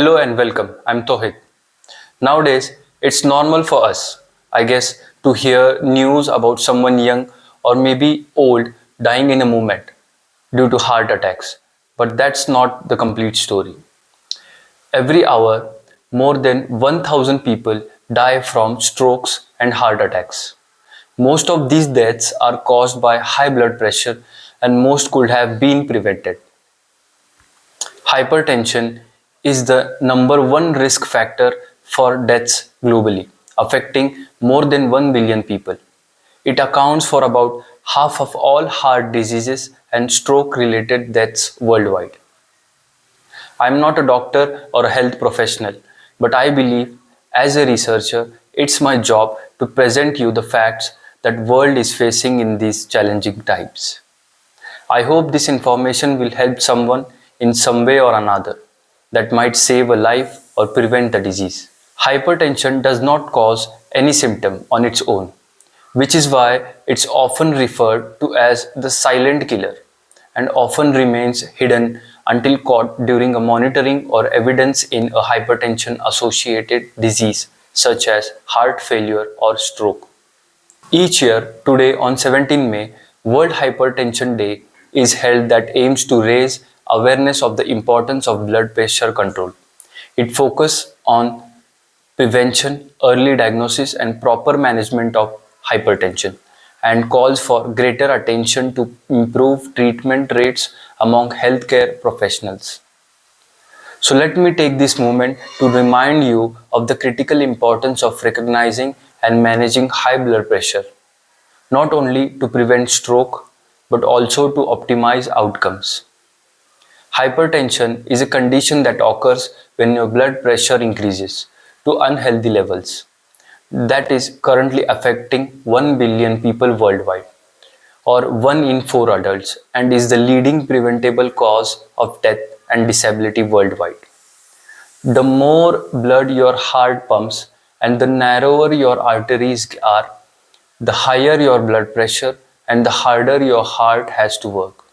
Hello and welcome. I'm Tohit. Nowadays, it's normal for us, I guess, to hear news about someone young or maybe old dying in a moment due to heart attacks. But that's not the complete story. Every hour, more than 1,000 people die from strokes and heart attacks. Most of these deaths are caused by high blood pressure, and most could have been prevented. Hypertension is the number one risk factor for deaths globally, affecting more than 1 billion people. It accounts for about half of all heart diseases and stroke related deaths worldwide. I am not a doctor or a health professional, but I believe as a researcher, it's my job to present you the facts that world is facing in these challenging times. I hope this information will help someone in some way or another that might save a life or prevent the disease. Hypertension does not cause any symptom on its own, which is why it's often referred to as the silent killer and often remains hidden until caught during a monitoring or evidence in a hypertension associated disease such as heart failure or stroke. Each year, today on 17 May, World Hypertension Day is held that aims to raise awareness of the importance of blood pressure control. It focuses on prevention, early diagnosis, and proper management of hypertension and calls for greater attention to improve treatment rates among healthcare professionals. So let me take this moment to remind you of the critical importance of recognizing and managing high blood pressure, not only to prevent stroke but also to optimize outcomes. Hypertension is a condition that occurs when your blood pressure increases to unhealthy levels that is currently affecting 1 billion people worldwide, or 1 in 4 adults, and is the leading preventable cause of death and disability worldwide. The more blood your heart pumps and the narrower your arteries are, the higher your blood pressure and the harder your heart has to work.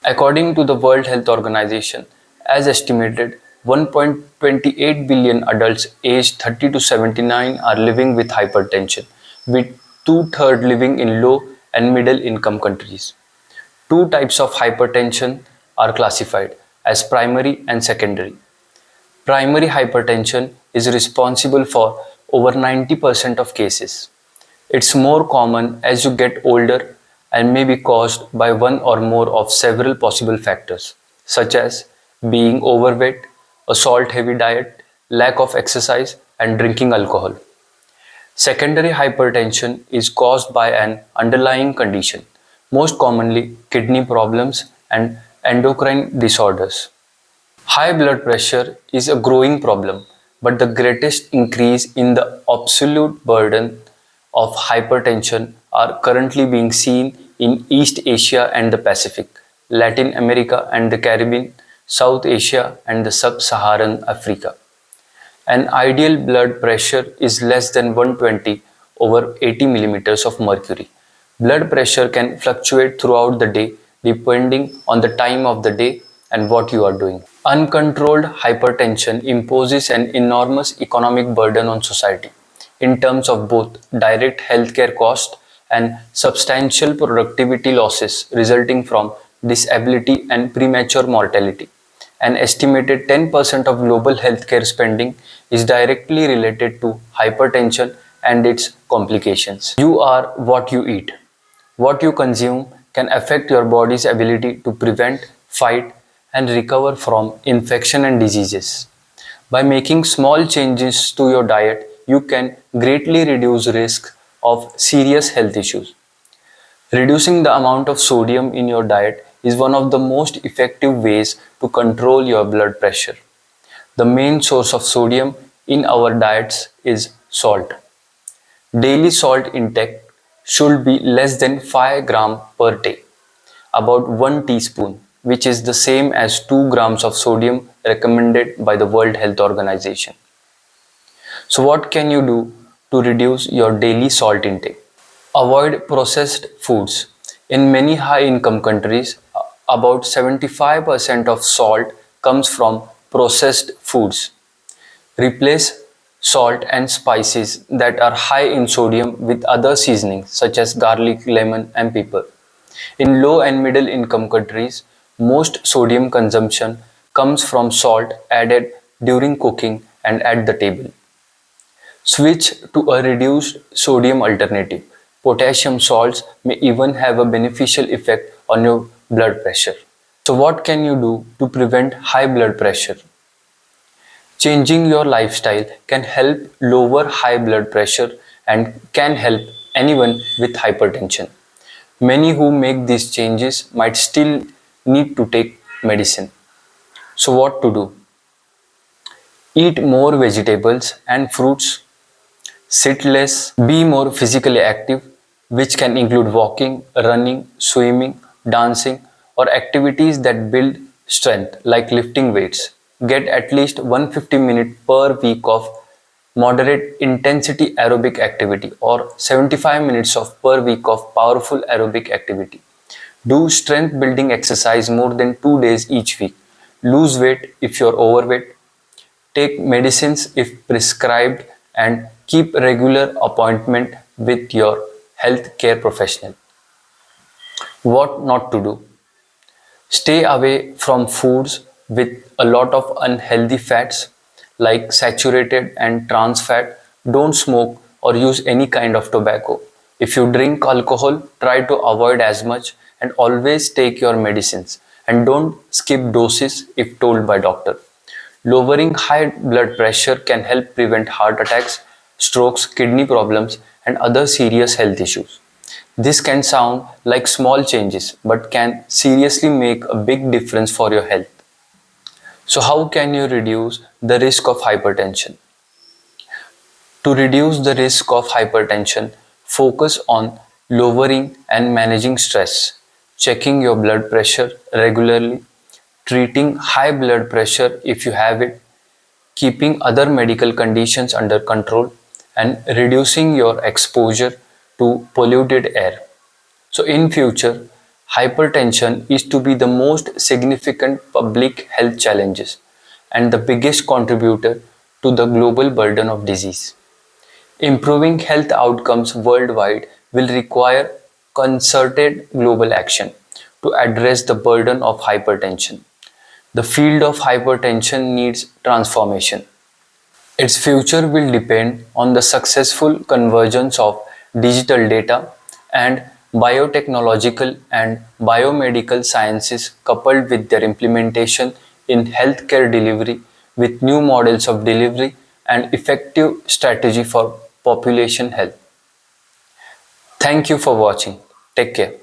According to the World Health Organization, as estimated, 1.28 billion adults aged 30 to 79 are living with hypertension, with two-thirds living in low and middle income countries. Two types of hypertension are classified as primary and secondary. Primary hypertension is responsible for over 90% of cases. It's more common as you get older and may be caused by one or more of several possible factors, such as being overweight, a salt heavy diet, lack of exercise, and drinking alcohol. Secondary hypertension is caused by an underlying condition, most commonly kidney problems and endocrine disorders. High blood pressure is a growing problem, but the greatest increase in the absolute burden of hypertension are currently being seen in East Asia and the Pacific, Latin America and the Caribbean, South Asia and the Sub-Saharan Africa. An ideal blood pressure is less than 120 over 80 millimeters of mercury. Blood pressure can fluctuate throughout the day depending on the time of the day and what you are doing. Uncontrolled hypertension imposes an enormous economic burden on society in terms of both direct healthcare costs and substantial productivity losses resulting from disability and premature mortality. An estimated 10% of global healthcare spending is directly related to hypertension and its complications. You are what you eat. What you consume can affect your body's ability to prevent, fight, and recover from infection and diseases. By making small changes to your diet, you can greatly reduce risk of serious health issues. Reducing the amount of sodium in your diet is one of the most effective ways to control your blood pressure. The main source of sodium in our diets is salt. Daily salt intake should be less than 5 grams per day, about 1 teaspoon, which is the same as 2 grams of sodium recommended by the World Health Organization. So what can you do to reduce your daily salt intake? Avoid processed foods. In many high-income countries, about 75% of salt comes from processed foods. Replace salt and spices that are high in sodium with other seasonings such as garlic, lemon, and pepper. In low and middle income countries, most sodium consumption comes from salt added during cooking and at the table. Switch to a reduced sodium alternative. Potassium salts may even have a beneficial effect on your blood pressure. So, what can you do to prevent high blood pressure? Changing your lifestyle can help lower high blood pressure and can help anyone with hypertension. Many who make these changes might still need to take medicine. So, what to do? Eat more vegetables and fruits. Sit less, be more physically active, which can include walking, running, swimming, dancing, or activities that build strength like lifting weights. Get at least 150 minutes per week of moderate intensity aerobic activity or 75 minutes of per week of powerful aerobic activity. Do strength building exercise more than 2 days each week. Lose weight if you're overweight. Take medicines if prescribed and keep regular appointment with your health care professional. What not to do? Stay away from foods with a lot of unhealthy fats like saturated and trans fat. Don't smoke or use any kind of tobacco. If you drink alcohol, try to avoid as much and always take your medicines and don't skip doses if told by doctor. Lowering high blood pressure can help prevent heart attacks, strokes, kidney problems, and other serious health issues. This can sound like small changes, but can seriously make a big difference for your health. So, how can you reduce the risk of hypertension? To reduce the risk of hypertension, focus on lowering and managing stress, checking your blood pressure regularly, treating high blood pressure if you have it, keeping other medical conditions under control, and reducing your exposure to polluted air. So in future, hypertension is to be the most significant public health challenges and the biggest contributor to the global burden of disease. Improving health outcomes worldwide will require concerted global action to address the burden of hypertension. The field of hypertension needs transformation. Its future will depend on the successful convergence of digital data and biotechnological and biomedical sciences coupled with their implementation in healthcare delivery with new models of delivery and effective strategy for population health. Thank you for watching. Take care.